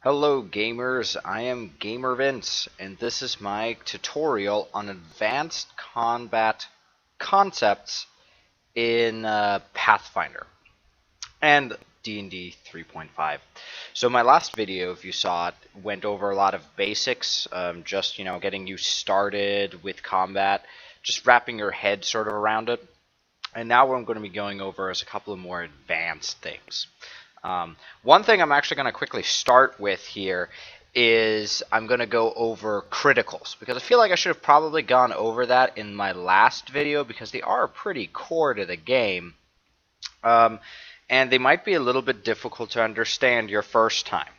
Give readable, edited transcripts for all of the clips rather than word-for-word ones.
Hello gamers, I am Gamer Vince, and this is my tutorial on advanced combat concepts in Pathfinder and D&D 3.5. So my last video, if you saw it, went over a lot of basics, just getting you started with combat, just wrapping your head sort of around it. And now what I'm going to be going over is a couple of more advanced things. One thing I'm actually going to quickly start with here is I'm going to go over criticals, because I feel like I should have probably gone over that in my last video because they are pretty core to the game, and they might be a little bit difficult to understand your first time.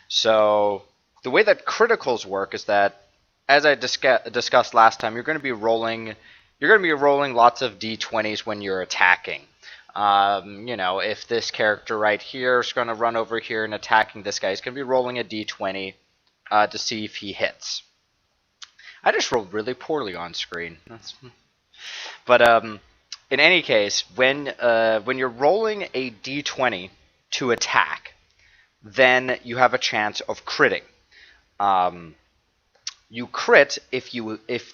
So the way that criticals work is that, as I discussed last time, you're going to be rolling lots of d20s when you're attacking. If this character right here is going to run over here and attacking this guy, he's going to be rolling a d20 to see if he hits. I just rolled really poorly on screen. But in any case, when you're rolling a d20 to attack, then you have a chance of critting. You crit if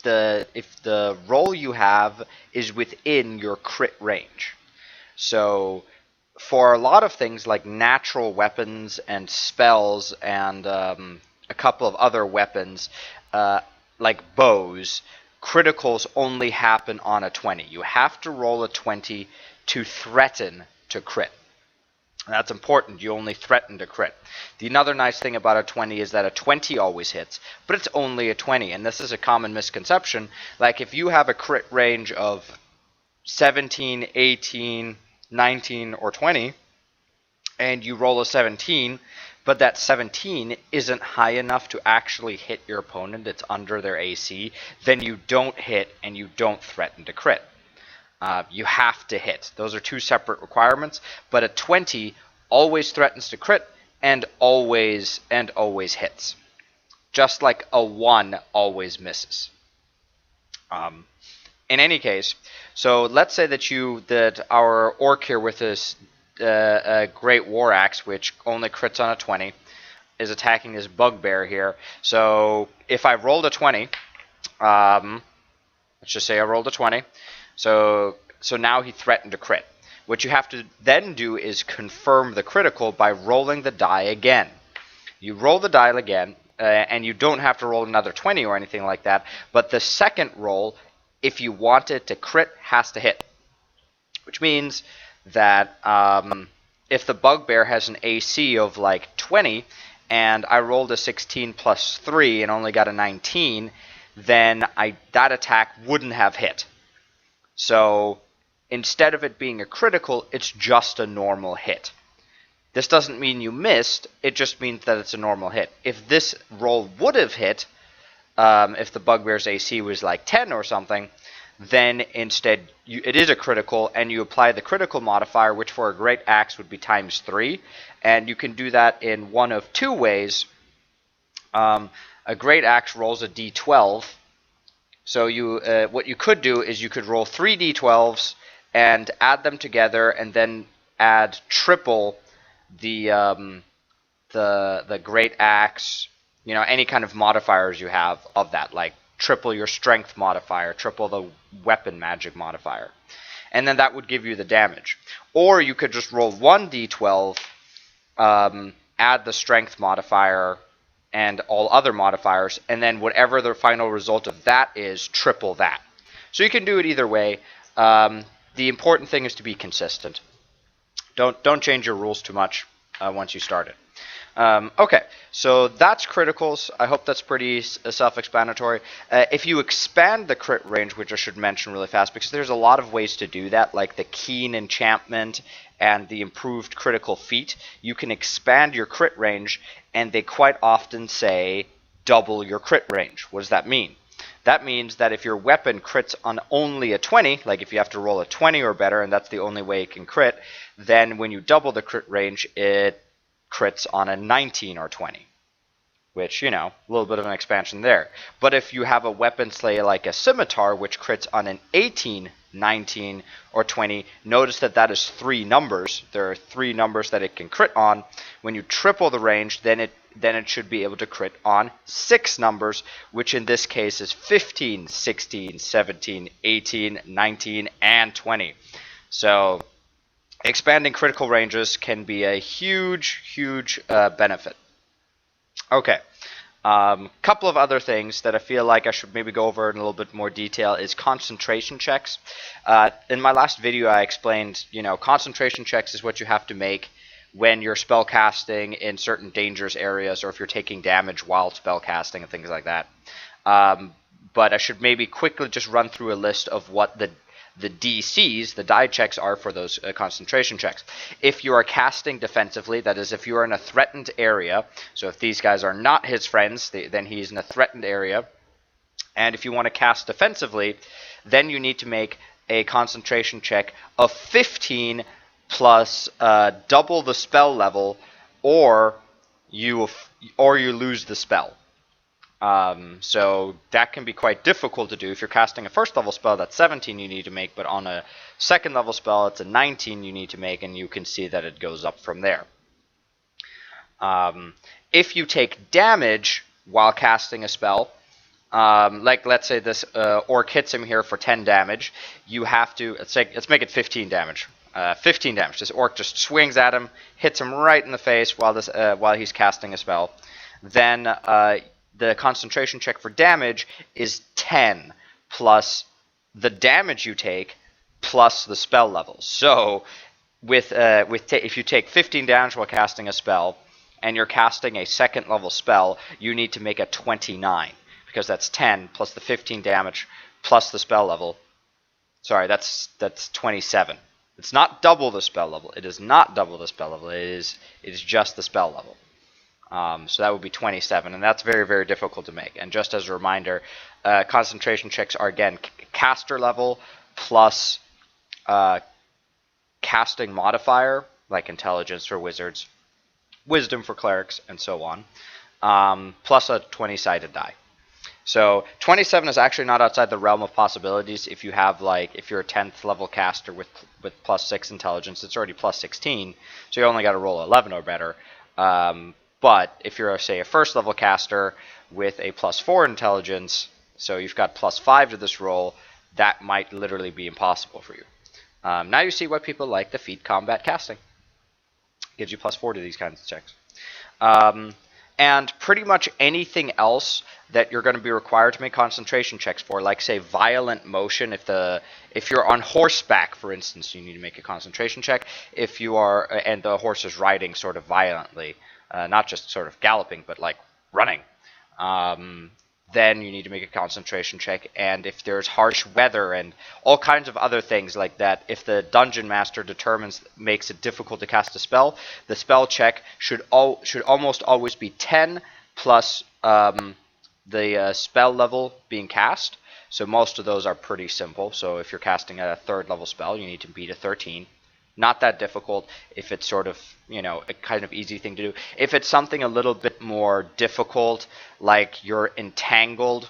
the roll you have is within your crit range. So for a lot of things like natural weapons and spells and a couple of other weapons like bows, criticals only happen on a 20. You have to roll a 20 to threaten to crit. And that's important. You only threaten to crit. The another nice thing about a 20 is that a 20 always hits, but it's only a 20. And this is a common misconception. Like if you have a crit range of 17, 18, 19, or 20, and you roll a 17, but that 17 isn't high enough to actually hit your opponent, it's under their AC, then you don't hit and you don't threaten to crit. You have to hit. Those are two separate requirements, but a 20 always threatens to crit and always hits. Just like a 1 always misses. In any case, so let's say that our orc here with this great war axe, which only crits on a 20, is attacking this bugbear here. So if I rolled a 20, let's just say I rolled a 20, so now he threatened to crit. What you have to then do is confirm the critical by rolling the die again. You roll the die again, and you don't have to roll another 20 or anything like that, but the second roll, if you want it to crit, has to hit. Which means that if the bugbear has an AC of like 20, and I rolled a 16 plus 3 and only got a 19, then that attack wouldn't have hit. So instead of it being a critical, it's just a normal hit. This doesn't mean you missed, it just means that it's a normal hit. If this roll would have hit, if the bugbear's AC was like 10 or something, then instead it is a critical, and you apply the critical modifier, which for a great axe would be times 3. And you can do that in one of two ways. A great axe rolls a d12. So what you could do is you could roll 3 d12s and add them together, and then add triple the great axe, any kind of modifiers you have of that, like triple your strength modifier, triple the weapon magic modifier, and then that would give you the damage. Or you could just roll 1 d12, add the strength modifier and all other modifiers, and then whatever the final result of that is, triple that. So you can do it either way. The important thing is to be consistent. Don't change your rules too much once you start it. Okay, so that's criticals. I hope that's pretty self-explanatory. If you expand the crit range, which I should mention really fast, because there's a lot of ways to do that, like the keen enchantment and the improved critical feat, you can expand your crit range, and they quite often say double your crit range. What does that mean? That means that if your weapon crits on only a 20, like if you have to roll a 20 or better, and that's the only way it can crit, then when you double the crit range, it crits on a 19 or 20, which, a little bit of an expansion there. But if you have a weapon, say like a scimitar, which crits on an 18, 19, or 20. Notice that that is 3 numbers. There are 3 numbers that it can crit on. When you triple the range, then it should be able to crit on 6 numbers, which in this case is 15, 16, 17, 18, 19, and 20. So expanding critical ranges can be a huge benefit. Okay. Couple of other things that I feel like I should maybe go over in a little bit more detail is concentration checks. In my last video, I explained, concentration checks is what you have to make when you're spell casting in certain dangerous areas, or if you're taking damage while spell casting and things like that. But I should maybe quickly just run through a list of what the DCs, the die checks, are for those concentration checks. If you are casting defensively, that is, if you are in a threatened area, so if these guys are not his friends, then he's in a threatened area, and if you want to cast defensively, then you need to make a concentration check of 15 plus double the spell level, or you lose the spell. So that can be quite difficult to do. If you're casting a first level spell, that's 17 you need to make, but on a second level spell, it's a 19 you need to make, and you can see that it goes up from there. If you take damage while casting a spell, like let's say this orc hits him here for 10 damage, you have to, let's make it 15 damage. 15 damage. This orc just swings at him, hits him right in the face while he's casting a spell. Then the concentration check for damage is 10 plus the damage you take plus the spell level. So if you take 15 damage while casting a spell and you're casting a second level spell, you need to make a 29, because that's 10 plus the 15 damage plus the spell level. Sorry, that's 27. It's not double the spell level. It is not double the spell level. It is just the spell level. So that would be 27, and that's very difficult to make. And just as a reminder, concentration checks are, again, caster level plus casting modifier, like intelligence for wizards, wisdom for clerics, and so on, plus a 20-sided die. So 27 is actually not outside the realm of possibilities. If you have, if you're a 10th level caster with plus 6 intelligence, it's already plus 16, so you only got to roll 11 or better. But if you're, say, a first level caster with a plus 4 intelligence, so you've got plus 5 to this roll, that might literally be impossible for you. Now you see why people like the feat combat casting. Gives you plus 4 to these kinds of checks. And pretty much anything else that you're going to be required to make concentration checks for, like, say, violent motion. If you're on horseback, for instance, you need to make a concentration check. If you are, and the horse is riding sort of violently, not just sort of galloping, but like running, then you need to make a concentration check. And if there's harsh weather and all kinds of other things like that, if the dungeon master makes it difficult to cast a spell, the spell check should almost always be 10 plus the spell level being cast. So most of those are pretty simple. So if you're casting a 3rd level spell, you need to beat a 13. Not that difficult if it's sort of, a kind of easy thing to do. If it's something a little bit more difficult, like you're entangled,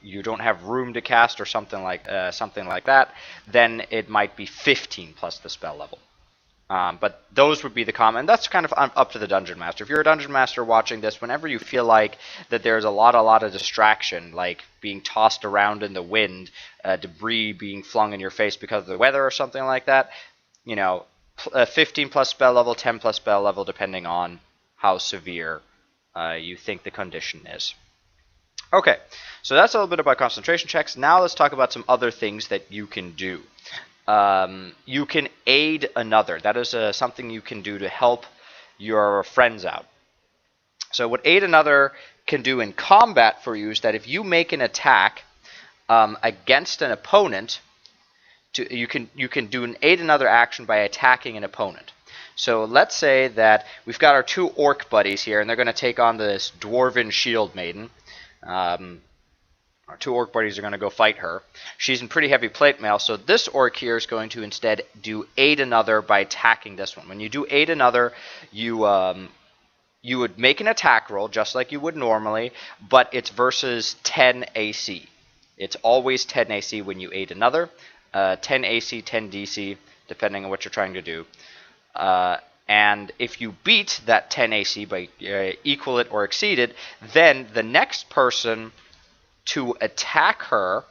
you don't have room to cast or something like that, then it might be 15 plus the spell level. But those would be the common, and that's kind of up to the dungeon master. If you're a dungeon master watching this, whenever you feel like that there's a lot of distraction, like being tossed around in the wind, debris being flung in your face because of the weather or something like that, 15 plus spell level, 10 plus spell level, depending on how severe you think the condition is. Okay, so that's a little bit about concentration checks. Now let's talk about some other things that you can do. You can aid another. That is something you can do to help your friends out. So what aid another can do in combat for you is that if you make an attack against an opponent, you can do an aid another action by attacking an opponent. So let's say that we've got our 2 orc buddies here, and they're going to take on this dwarven shield maiden. Our 2 orc buddies are going to go fight her. She's in pretty heavy plate mail, so this orc here is going to instead do aid another by attacking this one. When you do aid another, you would make an attack roll just like you would normally, but it's versus 10 AC. It's always 10 AC when you aid another, 10 AC, 10 DC, depending on what you're trying to do. And if you beat that 10 AC by equal it or exceed it, then the next person to attack her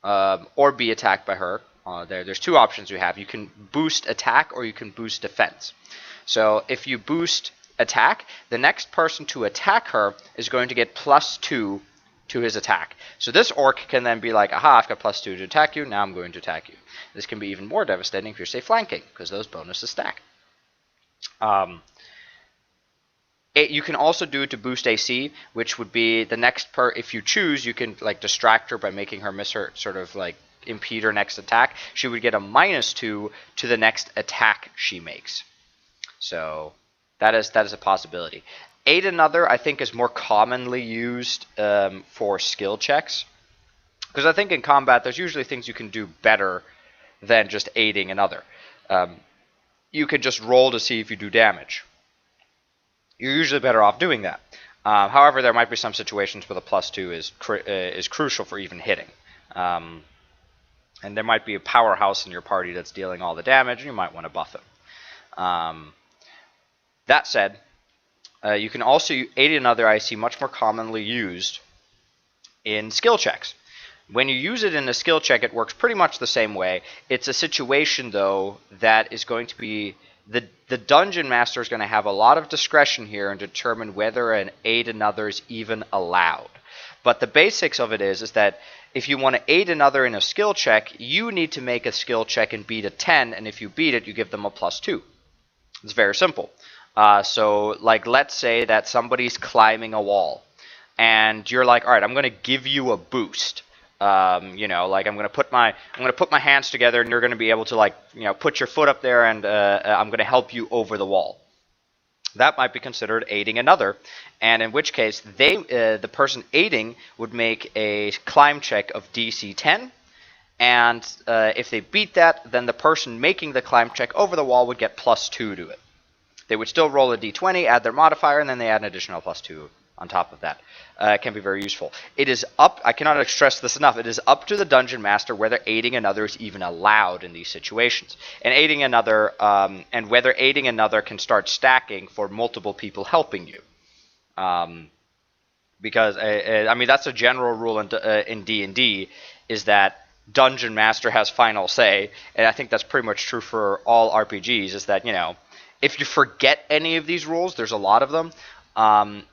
or be attacked by her, there's two options you have. You can boost attack or you can boost defense. So if you boost attack, the next person to attack her is going to get +2 to his attack. So this orc can then be like, aha, I've got +2 to attack you, now I'm going to attack you. This can be even more devastating if you're, say, flanking, because those bonuses stack. You can also do it to boost AC, which would be the next if you choose, you can like distract her by making her miss her, sort of like impede her next attack. She would get a -2 to the next attack she makes. So that is a possibility. Aid another, I think, is more commonly used for skill checks, because I think in combat there's usually things you can do better than just aiding another. You can just roll to see if you do damage. You're usually better off doing that. However, there might be some situations where the +2 is crucial for even hitting. And there might be a powerhouse in your party that's dealing all the damage, and you might want to buff him. That said, you can also aid another, I see much more commonly used in skill checks. When you use it in a skill check, it works pretty much the same way. It's a situation, though, that is going to be... The Dungeon Master is going to have a lot of discretion here and determine whether an aid another is even allowed. But the basics of it is that if you want to aid another in a skill check, you need to make a skill check and beat a 10, and if you beat it, you give them a +2. It's very simple. So, like, let's say that somebody's climbing a wall, and you're like, all right, I'm going to give you a boost. Like I'm going to put my hands together, and you're going to be able to, like, put your foot up there, and I'm going to help you over the wall. That might be considered aiding another, and in which case the person aiding would make a climb check of DC 10, and if they beat that, then the person making the climb check over the wall would get +2 to it. They would still roll a d20, add their modifier, and then they add an additional +2 on top of that. It can be very useful. It is up, I cannot stress this enough, it is up to the Dungeon Master whether aiding another is even allowed in these situations. And aiding another, and whether aiding another can start stacking for multiple people helping you. Because, I mean, that's a general rule in D&D, is that Dungeon Master has final say, and I think that's pretty much true for all RPGs, is that, if you forget any of these rules, there's a lot of them,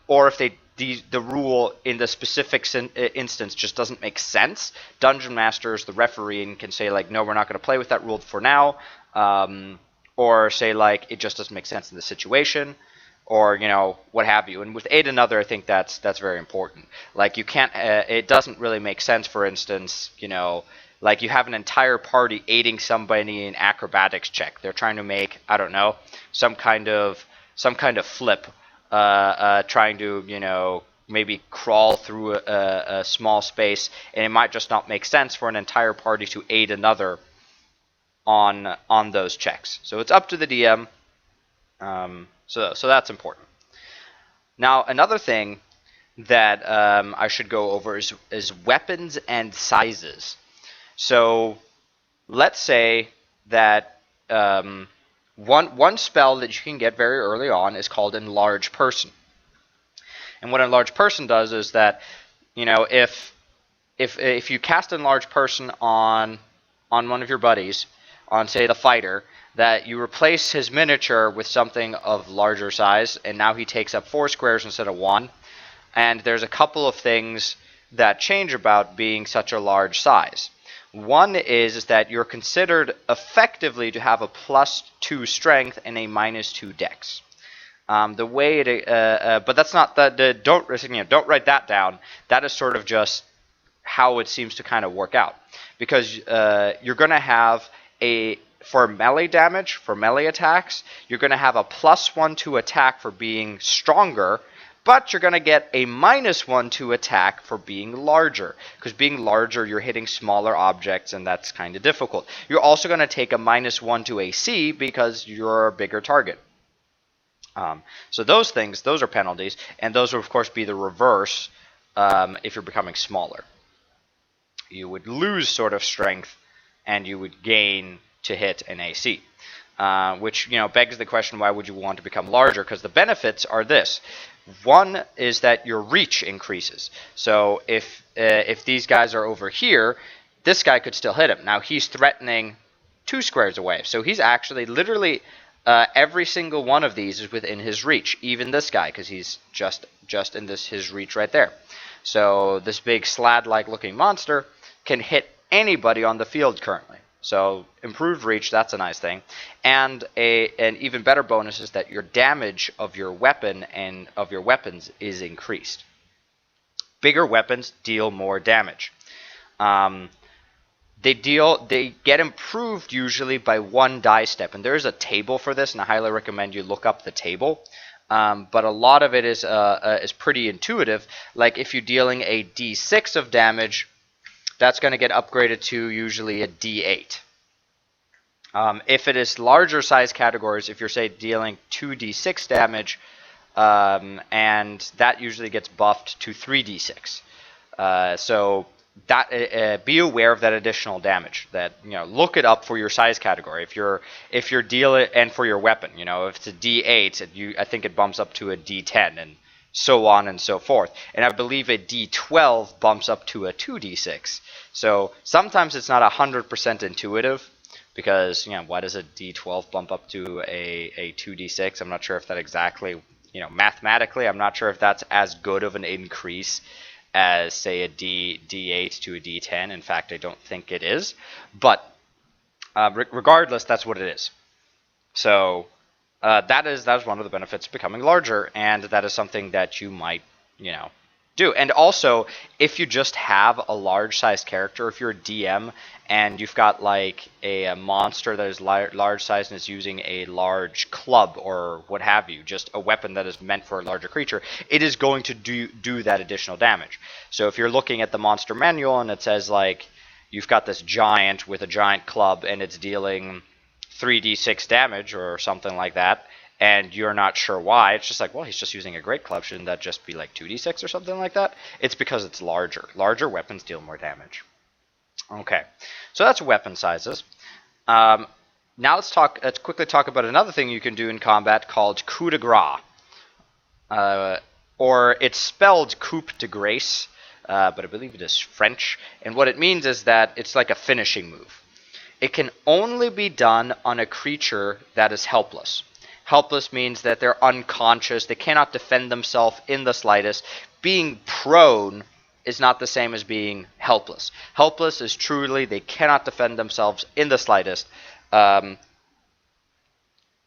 or if the rule in the specific instance just doesn't make sense, Dungeon Masters, the referee, can say, like, no, we're not going to play with that rule for now, or say, like, it just doesn't make sense in the situation, or, what have you. And with aid another, I think that's very important. Like, you can't, it doesn't really make sense, for instance, like you have an entire party aiding somebody in acrobatics check. They're trying to make, I don't know, some kind of flip, trying to, maybe crawl through a small space, and it might just not make sense for an entire party to aid another on those checks. So it's up to the DM. So that's important. Now, another thing that I should go over is weapons and sizes. So let's say that one spell that you can get very early on is called Enlarge Person. And what Enlarge Person does is that, if you cast Enlarge Person on one of your buddies, on, say, the fighter, that you replace his miniature with something of larger size, and now he takes up 4 squares instead of 1. And there's a couple of things that change about being such a large size. One is that you're considered effectively to have a +2 strength and a -2 dex. The way it, but that's not don't write that down. That is sort of just how it seems to kind of work out, because you're going to have for melee damage, for melee attacks, you're going to have a +1 to attack for being stronger. But you're going to get a -1 to attack for being larger. Because being larger, you're hitting smaller objects, and that's kind of difficult. You're also going to take a -1 to AC because you're a bigger target. So those are penalties. And those will, of course, be the reverse if you're becoming smaller. you would lose sort of strength, and you would gain to hit an AC. Which begs the question, why would you want to become larger? Because the benefits are this. One is that your reach increases. So if these guys are over here, this guy could still hit him. Now he's threatening 2 squares away. So he's actually literally every single one of these is within his reach. Even this guy, because he's just in his reach right there. So this big slad-like looking monster can hit anybody on the field currently. So improved reach, that's a nice thing. And an even better bonus is that your damage of your weapon and of your weapons is increased. Bigger weapons deal more damage. They get improved usually by 1 die step, and there's a table for this, and I highly recommend you look up the table. But a lot of it is pretty intuitive. Like if you're dealing a D6 of damage, that's going to get upgraded to usually a D8. If it is larger size categories, if you're say dealing 2d6 damage, and that usually gets buffed to 3d6. So that be aware of that additional damage. That look it up for your size category. If you're dealing, and for your weapon, if it's a D8, I think it bumps up to a D10 and so on and so forth. And I believe a D12 bumps up to a 2d6. So sometimes it's not 100% intuitive, because why does a D12 bump up to a 2d6? I'm not sure if that exactly, mathematically, I'm not sure if that's as good of an increase as say a D8 to a D10. In fact, I don't think it is, but regardless, that's what it is. So that is one of the benefits of becoming larger, and that is something that you might do. And also, if you just have a large size character, if you're a DM and you've got like a monster that is large size and is using a large club or what have you, just a weapon that is meant for a larger creature, it is going to do that additional damage. So if you're looking at the monster manual and it says like you've got this giant with a giant club and it's dealing 3d6 damage or something like that, and you're not sure why, it's just like, well, he's just using a great club. Shouldn't that just be like 2d6 or something like that? It's because it's larger. Larger weapons deal more damage. Okay, so that's weapon sizes. Now let's quickly talk about another thing you can do in combat called coup de grace. Or it's spelled coup de grace, but I believe it is French. And what it means is that it's like a finishing move. It can only be done on a creature that is helpless. Helpless means that they're unconscious, they cannot defend themselves in the slightest. Being prone is not the same as being helpless. Helpless is truly they cannot defend themselves in the slightest. And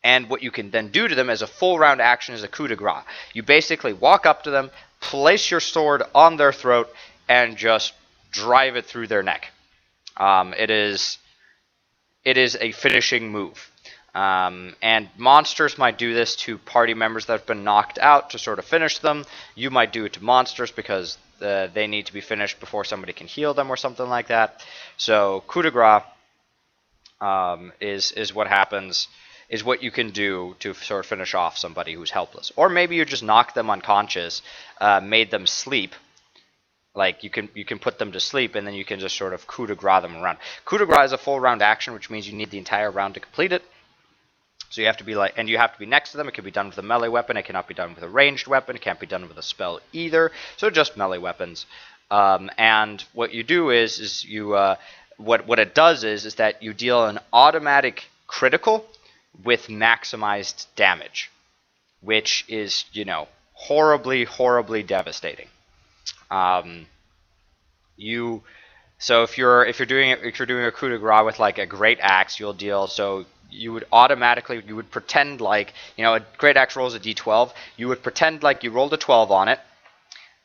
what you can then do to them as a full round action is a coup de grace. You basically walk up to them, place your sword on their throat, and just drive it through their neck. It is a finishing move. And monsters might do this to party members that have been knocked out to sort of finish them. You might do it to monsters because they need to be finished before somebody can heal them or something like that. So coup de grace is what happens, is what you can do to sort of finish off somebody who's helpless. Or maybe you just knocked them unconscious, made them sleep. Like you can put them to sleep, and then you can just sort of coup de grace them around. Coup de grace is a full round action, which means you need the entire round to complete it. So you have to be and you have to be next to them. It can be done with a melee weapon. It cannot be done with a ranged weapon. It can't be done with a spell either. So just melee weapons. And what you do is you what it does is that you deal an automatic critical with maximized damage, which is horribly devastating. So if you're doing a coup de grace with like a great axe, you'll deal you would pretend like, a great axe rolls a d12. You would pretend like you rolled a 12 on it.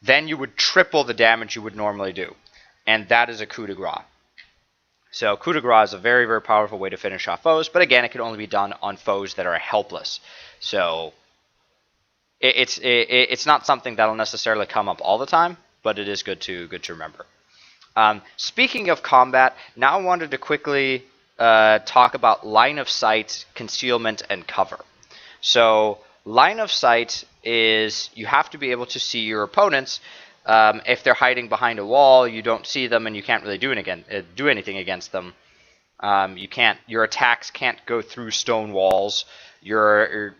Then you would triple the damage you would normally do. And that is a coup de grace. So coup de grace is a very, very powerful way to finish off foes. But again, it can only be done on foes that are helpless. So it's not something that'll necessarily come up all the time, but it is good to remember. Speaking of combat, now I wanted to quickly talk about line of sight, concealment, and cover. So line of sight is you have to be able to see your opponents, If they're hiding behind a wall, you don't see them, and you can't really do anything against them. Your attacks can't go through stone walls, or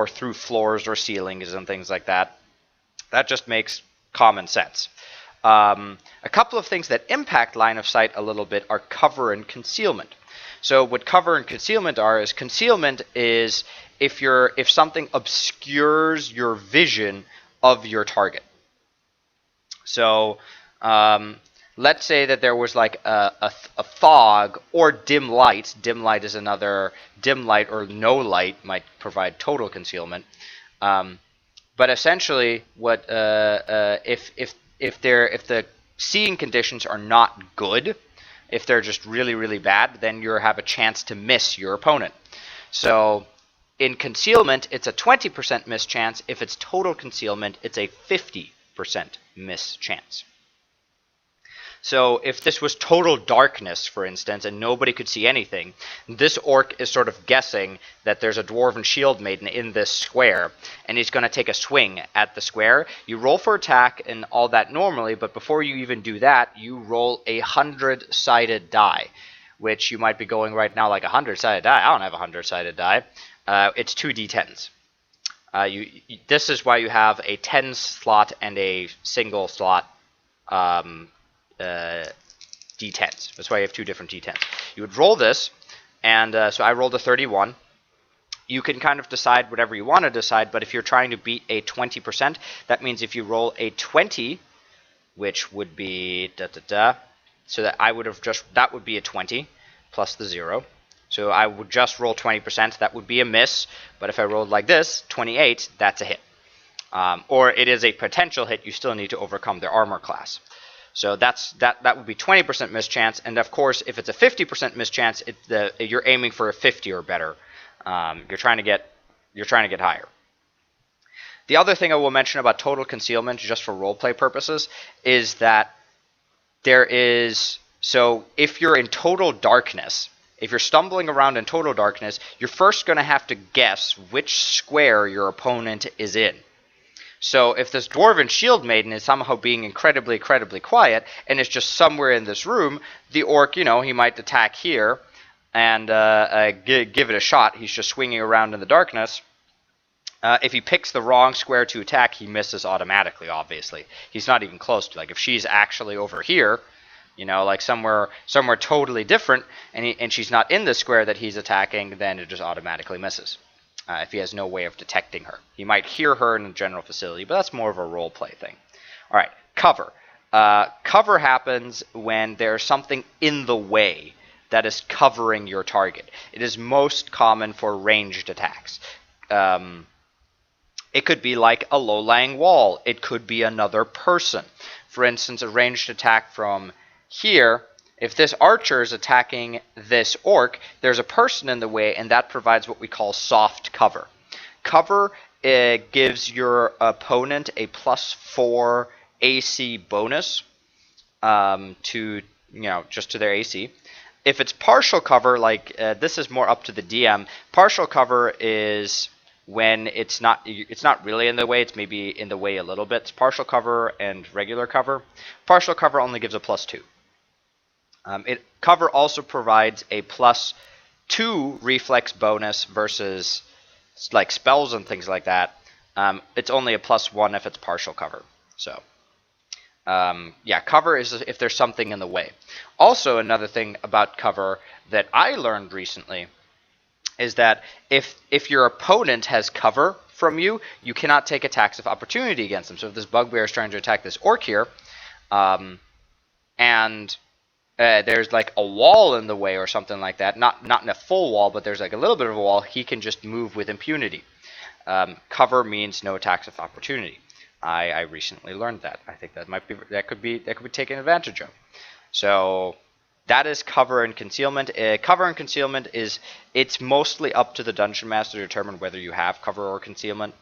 through floors or ceilings and things like that. That just makes common sense. A couple of things that impact line of sight a little bit are cover and concealment. So what cover and concealment are is concealment is if something obscures your vision of your target. So let's say that there was like a fog or dim light. Dim light is another. Dim light or no light might provide total concealment. But essentially, what if the seeing conditions are not good, if they're just really, really bad, then you have a chance to miss your opponent. So in concealment, it's a 20% miss chance. If it's total concealment, it's a 50% miss chance. So if this was total darkness, for instance, and nobody could see anything, this orc is sort of guessing that there's a dwarven shield maiden in this square, and he's going to take a swing at the square. You roll for attack and all that normally, but before you even do that, you roll a 100-sided die, which you might be going right now like a 100-sided die. I don't have a 100-sided die. It's 2d10s. This is why you have a 10 slot and a single slot d10s. That's why you have two different d10s. You would roll this, and so I rolled a 31. You can kind of decide whatever you want to decide, but if you're trying to beat a 20%, that means if you roll a 20, which would be so that would be a 20 plus the 0. So I would just roll 20%. That would be a miss, but if I rolled like this, 28, that's a hit. Or it is a potential hit. You still need to overcome their armor class. So that would be 20% mischance, and of course, if it's a 50% mischance, you're aiming for a 50 or better. You're trying to get higher. The other thing I will mention about total concealment, just for roleplay purposes, is that so if you're in total darkness, if you're stumbling around in total darkness, you're first going to have to guess which square your opponent is in. So if this dwarven shield maiden is somehow being incredibly, incredibly quiet and is just somewhere in this room, the orc, he might attack here and give it a shot. He's just swinging around in the darkness. If he picks the wrong square to attack, he misses automatically, obviously. He's not even close to, like, if she's actually over here, like somewhere totally different, and she's not in the square that he's attacking, then it just automatically misses. If he has no way of detecting her. He might hear her in a general facility, but that's more of a role play thing. All right, cover. Cover happens when there's something in the way that is covering your target. It is most common for ranged attacks. It could be like a low-lying wall. It could be another person. For instance, a ranged attack from here. If this archer is attacking this orc, there's a person in the way, and that provides what we call soft cover. Cover gives your opponent a +4 AC bonus just to their AC. If it's partial cover, like this is more up to the DM. Partial cover is when it's not really in the way, it's maybe in the way a little bit. It's partial cover and regular cover. Partial cover only gives a +2. Cover also provides a +2 reflex bonus versus like spells and things like that. It's only a +1 if it's partial cover. So cover is if there's something in the way. Also, another thing about cover that I learned recently is that if your opponent has cover from you, you cannot take attacks of opportunity against them. So if this bugbear is trying to attack this orc here, and there's like a wall in the way or something like that, not in a full wall, but there's like a little bit of a wall, he can just move with impunity. Cover means no attacks of opportunity. I recently learned that. I think that could be taken advantage of. So that is cover and concealment. Cover and concealment it's mostly up to the dungeon master to determine whether you have cover or concealment.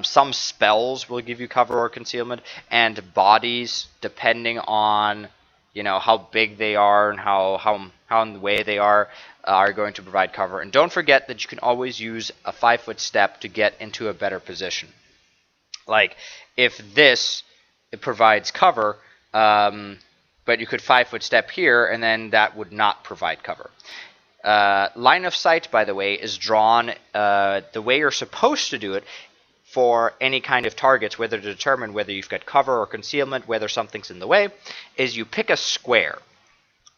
Some spells will give you cover or concealment, and bodies, depending on how big they are and how in the way they are going to provide cover. And don't forget that you can always use a 5-foot step to get into a better position. Like if this it provides cover, but you could 5-foot step here, and then that would not provide cover. Line of sight, by the way, is drawn the way you're supposed to do it for any kind of targets, whether to determine whether you've got cover or concealment, whether something's in the way, is you pick a square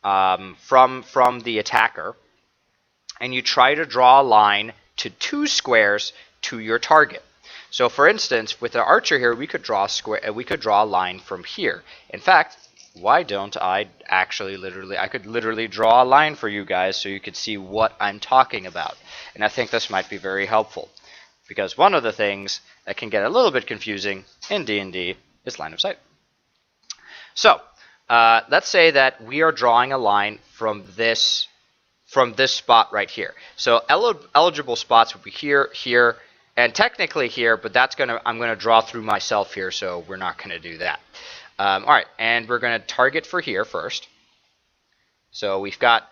from the attacker, and you try to draw a line to 2 squares to your target. So, for instance, with the archer here, we could draw a line from here. In fact, why don't I actually I could literally draw a line for you guys so you could see what I'm talking about. And I think this might be very helpful, because one of the things that can get a little bit confusing in D&D is line of sight. So, let's say that we are drawing a line from this spot right here. So eligible spots would be here, here, and technically here, but I'm gonna draw through myself here, so we're not gonna do that. All right, and we're gonna target for here first. So we've got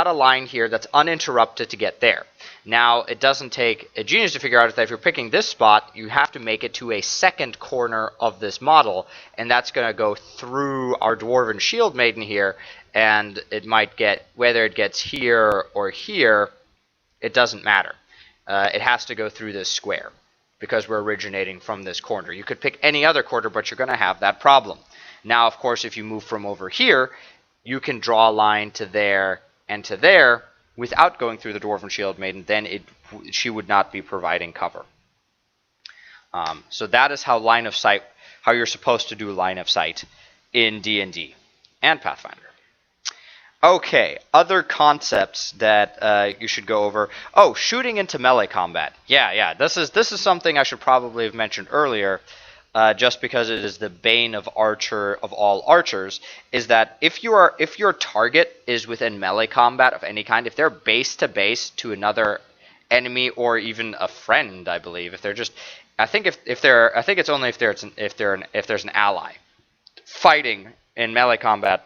a line here that's uninterrupted to get there. Now, it doesn't take a genius to figure out that if you're picking this spot, you have to make it to a second corner of this model, and that's going to go through our Dwarven Shield Maiden here, and it might get, whether it gets here or here, it doesn't matter. It has to go through this square, because we're originating from this corner. You could pick any other corner, but you're going to have that problem. Now, of course, if you move from over here, you can draw a line to there and to there without going through the Dwarven Shield Maiden. Then she would not be providing cover. So that is how you're supposed to do line of sight in D&D and Pathfinder. Okay, other concepts that you should go over. Oh, shooting into melee combat. Yeah. This is something I should probably have mentioned earlier. Just because it is the bane of all archers, is that if your target is within melee combat of any kind, if they're base to base to another enemy or even a friend, I believe, if they're just, I think it's only if there's an ally fighting in melee combat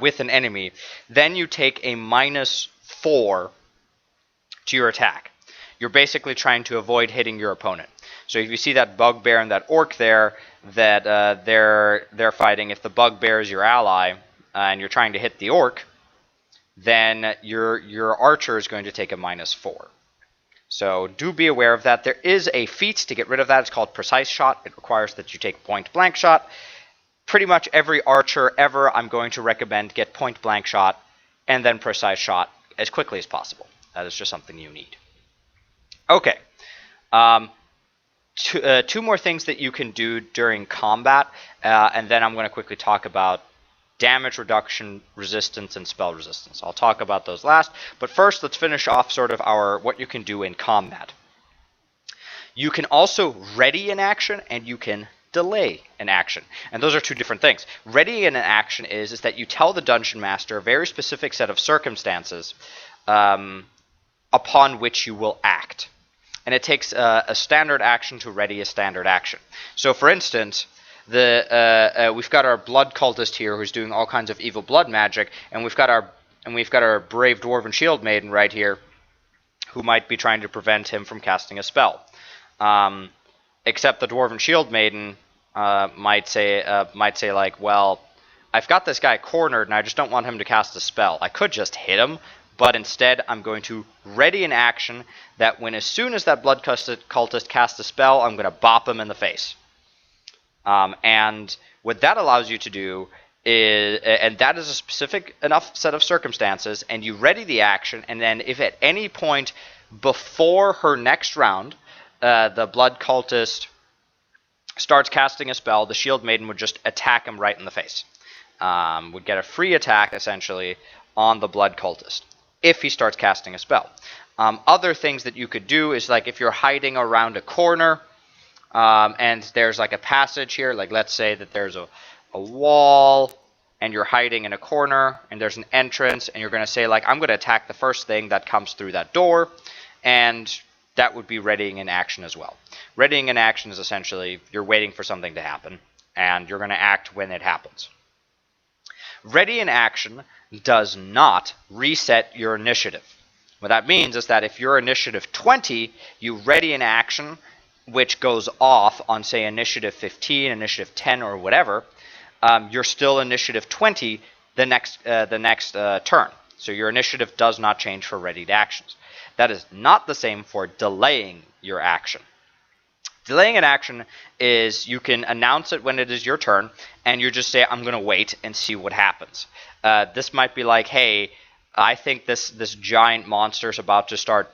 with an enemy, then you take a -4 to your attack. You're basically trying to avoid hitting your opponent. So if you see that bugbear and that orc there that they're fighting, if the bugbear is your ally and you're trying to hit the orc, then your archer is going to take a -4. So do be aware of that. There is a feat to get rid of that. It's called precise shot. It requires that you take point blank shot. Pretty much every archer ever, I'm going to recommend get point blank shot and then precise shot as quickly as possible. That is just something you need. Okay. Two more things that you can do during combat, and then I'm going to quickly talk about damage reduction, resistance, and spell resistance. I'll talk about those last, but first let's finish off sort of what you can do in combat. You can also ready an action, and you can delay an action, and those are two different things. Ready an action is that you tell the dungeon master a very specific set of circumstances upon which you will act. And it takes a standard action to ready a standard action. So, for instance, we've got our blood cultist here who's doing all kinds of evil blood magic, and we've got our brave dwarven shield maiden right here, who might be trying to prevent him from casting a spell. Except the dwarven shield maiden might say like, well, I've got this guy cornered, and I just don't want him to cast a spell. I could just hit him. But instead, I'm going to ready an action that as soon as that blood cultist casts a spell, I'm going to bop him in the face. And what that allows you to do is, and that is a specific enough set of circumstances, and you ready the action, and then if at any point before her next round, the blood cultist starts casting a spell, the shield maiden would just attack him right in the face. Would get a free attack, essentially, on the blood cultist if he starts casting a spell. Other things that you could do is, like, if you're hiding around a corner and there's like a passage here, like let's say that there's a wall and you're hiding in a corner and there's an entrance, and you're going to say, like, I'm going to attack the first thing that comes through that door, and that would be readying an action as well. Readying an action is essentially you're waiting for something to happen and you're going to act when it happens. Ready an action does not reset your initiative. What that means is that if you're initiative 20, you ready an action, which goes off on, say, initiative 15, initiative 10, or whatever, you're still initiative 20 the next turn. So your initiative does not change for readied actions. That is not the same for delaying your action. Delaying an action is you can announce it when it is your turn, and you just say, I'm going to wait and see what happens. This might be like, hey, I think this giant monster is about to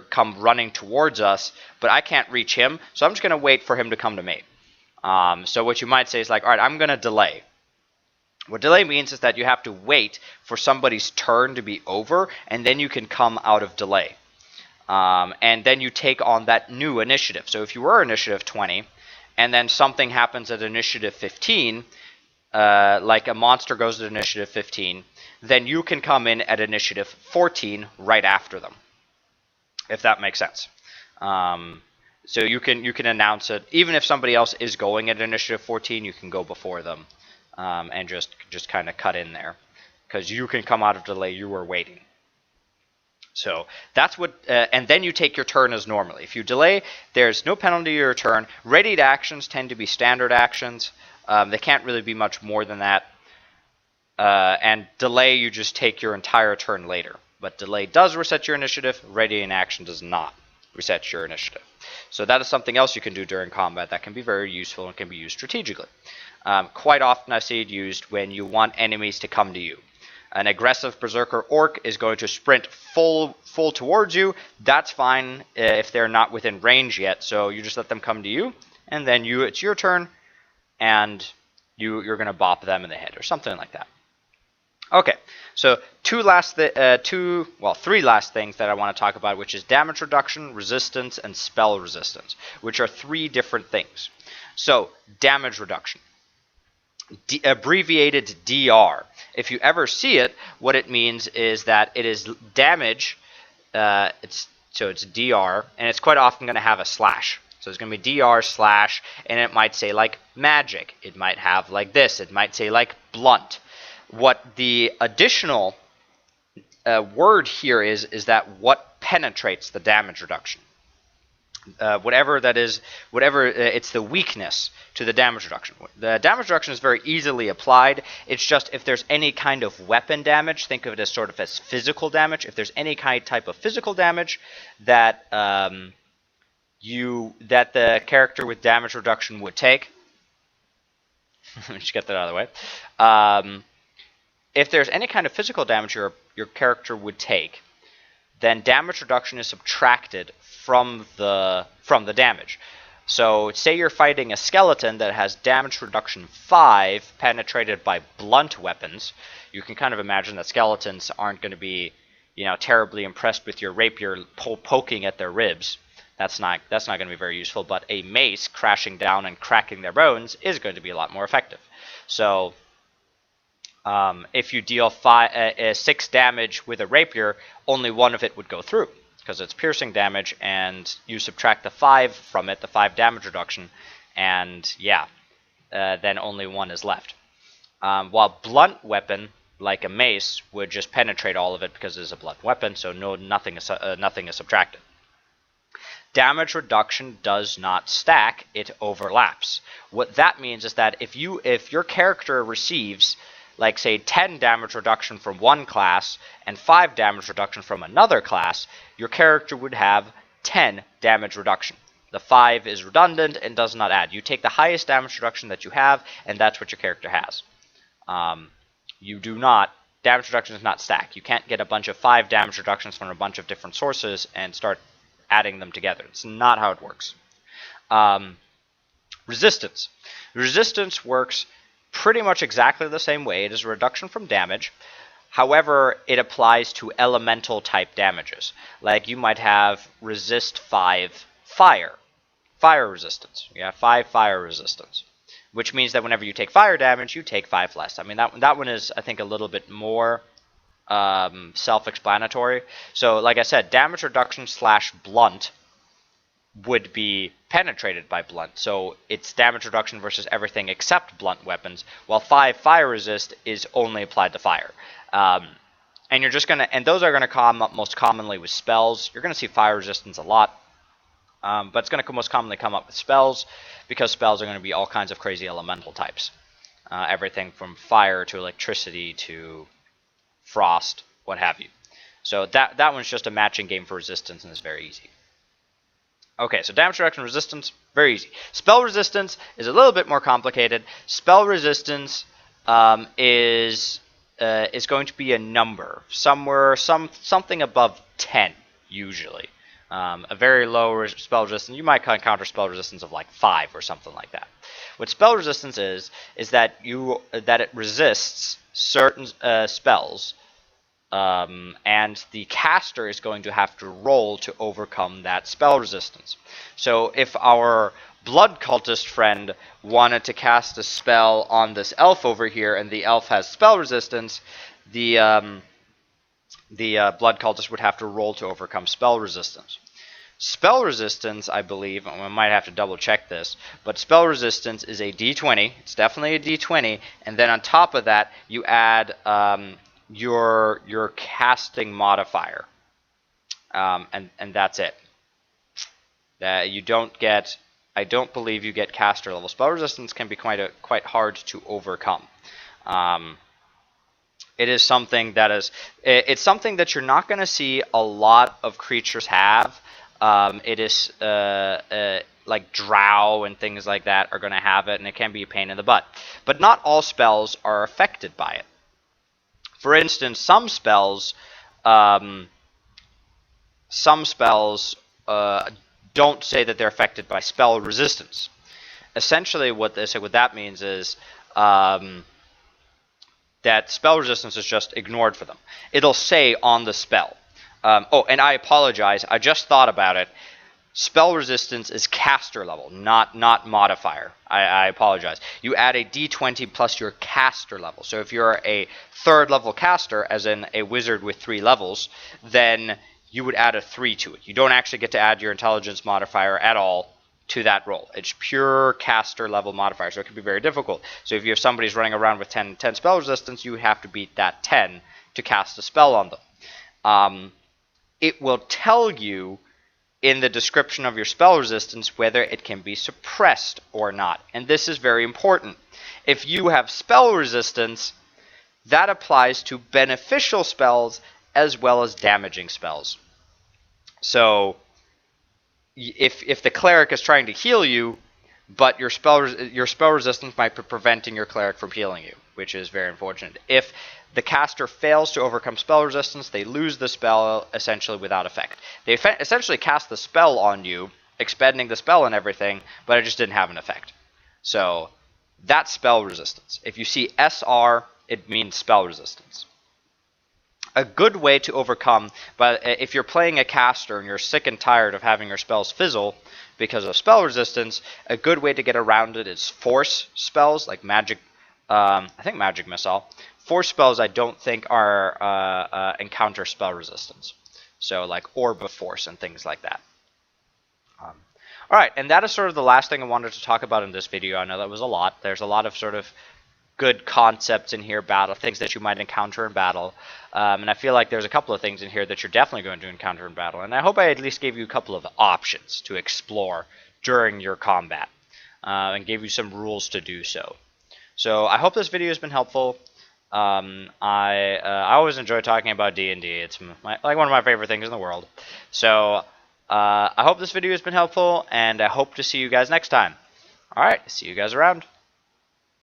come running towards us, but I can't reach him, so I'm just going to wait for him to come to me. So what you might say is like, all right, I'm going to delay. What delay means is that you have to wait for somebody's turn to be over, and then you can come out of delay. And then you take on that new initiative. So if you were initiative 20, and then something happens at initiative 15, like a monster goes to initiative 15, then you can come in at initiative 14 right after them, if that makes sense. So you can announce it. Even if somebody else is going at initiative 14, you can go before them, and just kind of cut in there, because you can come out of delay. You were waiting. So that's what, and then you take your turn as normally. If you delay, there's no penalty to your turn. Readied actions tend to be standard actions. They can't really be much more than that. And delay, you just take your entire turn later. But delay does reset your initiative. Readying action does not reset your initiative. So that is something else you can do during combat that can be very useful and can be used strategically. Quite often I see it used when you want enemies to come to you. An aggressive berserker orc is going to sprint full towards you. That's fine if they're not within range yet. So you just let them come to you, and then it's your turn, and you're going to bop them in the head or something like that. Okay, so three last things that I want to talk about, which is damage reduction, resistance, and spell resistance, which are three different things. So damage reduction. Abbreviated DR. If you ever see it, what it means is that it is damage. It's DR, and it's quite often going to have a slash. So it's going to be DR slash, and it might say like magic. It might have like this. It might say like blunt. What the additional word here is that what penetrates the damage reduction. It's the weakness to the damage reduction. The damage reduction is very easily applied. It's just if there's any kind of weapon damage, think of it as sort of as physical damage. If there's any type of physical damage that the character with damage reduction would take, just get that out of the way. If there's any kind of physical damage your character would take, then damage reduction is subtracted from the damage. So say you're fighting a skeleton that has damage reduction 5 penetrated by blunt weapons. You can kind of imagine that skeletons aren't going to be, terribly impressed with your rapier poking at their ribs. That's not going to be very useful, but a mace crashing down and cracking their bones is going to be a lot more effective. So if you deal 6 damage with a rapier, only one of it would go through, because it's piercing damage, and you subtract the 5 from it, the 5 damage reduction, and then only one is left. While blunt weapon, like a mace, would just penetrate all of it because it is a blunt weapon, so nothing is subtracted. Damage reduction does not stack, it overlaps. What that means is that if your character receives, like say 10 damage reduction from one class and 5 damage reduction from another class, your character would have 10 damage reduction. The 5 is redundant and does not add. You take the highest damage reduction that you have, and that's what your character has. Damage reduction does not stack. You can't get a bunch of 5 damage reductions from a bunch of different sources and start adding them together. It's not how it works. Resistance. Resistance works pretty much exactly the same way. It is a reduction from damage. However, it applies to elemental type damages. Like you might have resist 5 fire resistance. You have 5 fire resistance, which means that whenever you take fire damage, you take 5 less. I mean, that one is, I think, a little bit more self-explanatory. So, like I said, damage reduction / blunt would be penetrated by blunt. So it's damage reduction versus everything except blunt weapons, while 5 fire resist is only applied to fire. And those are gonna come up most commonly with spells. You're gonna see fire resistance a lot. But it's going to most commonly come up with spells, because spells are going to be all kinds of crazy elemental types. Everything from fire to electricity to frost, what have you. So that one's just a matching game for resistance, and is very easy. Okay, so damage reduction resistance, very easy. Spell resistance is a little bit more complicated. Spell resistance is going to be a number, something above 10 usually. A very low spell resistance, you might encounter spell resistance of like 5 or something like that. What spell resistance is that it resists certain spells, and the caster is going to have to roll to overcome that spell resistance. So if our blood cultist friend wanted to cast a spell on this elf over here, and the elf has spell resistance, the blood cultist would have to roll to overcome spell resistance. Spell resistance, I believe, and we might have to double check this, but spell resistance is a d20. It's definitely a d20, and then on top of that, you add your casting modifier, and that's it. You don't get. I don't believe you get caster level. Spell resistance can be quite hard to overcome. It is something that is. It's something that you're not going to see a lot of creatures have. It is like drow and things like that are going to have it, and it can be a pain in the butt. But not all spells are affected by it. For instance, some spells don't say that they're affected by spell resistance. Essentially, what that means is that spell resistance is just ignored for them. It'll say on the spell. Oh, and I apologize. I just thought about it. Spell resistance is caster level, not modifier. I apologize. You add a d20 plus your caster level. So if you're a 3rd level caster, as in a wizard with 3 levels, then you would add a 3 to it. You don't actually get to add your intelligence modifier at all to that roll. It's pure caster level modifier, so it can be very difficult. So if you have somebody's running around with 10 spell resistance, you have to beat that 10 to cast a spell on them. It will tell you in the description of your spell resistance whether it can be suppressed or not. And this is very important. If you have spell resistance, that applies to beneficial spells as well as damaging spells. So if the cleric is trying to heal you, but your spell resistance might be preventing your cleric from healing you, which is very unfortunate. If the caster fails to overcome spell resistance, they lose the spell essentially without effect. They essentially cast the spell on you, expending the spell and everything, but it just didn't have an effect. So that's spell resistance. If you see SR, it means spell resistance. A good way to overcome, but if you're playing a caster and you're sick and tired of having your spells fizzle because of spell resistance, a good way to get around it is force spells like magic. I think magic missile. Force spells I don't think are encounter spell resistance. So like orb of force and things like that. Alright, and that is sort of the last thing I wanted to talk about in this video. I know that was a lot. There's a lot of sort of good concepts in here, things that you might encounter in battle. And I feel like there's a couple of things in here that you're definitely going to encounter in battle. And I hope I at least gave you a couple of options to explore during your combat. And gave you some rules to do so. So I hope this video has been helpful. I always enjoy talking about D&D. It's like one of my favorite things in the world. So I hope this video has been helpful, and I hope to see you guys next time. Alright, see you guys around.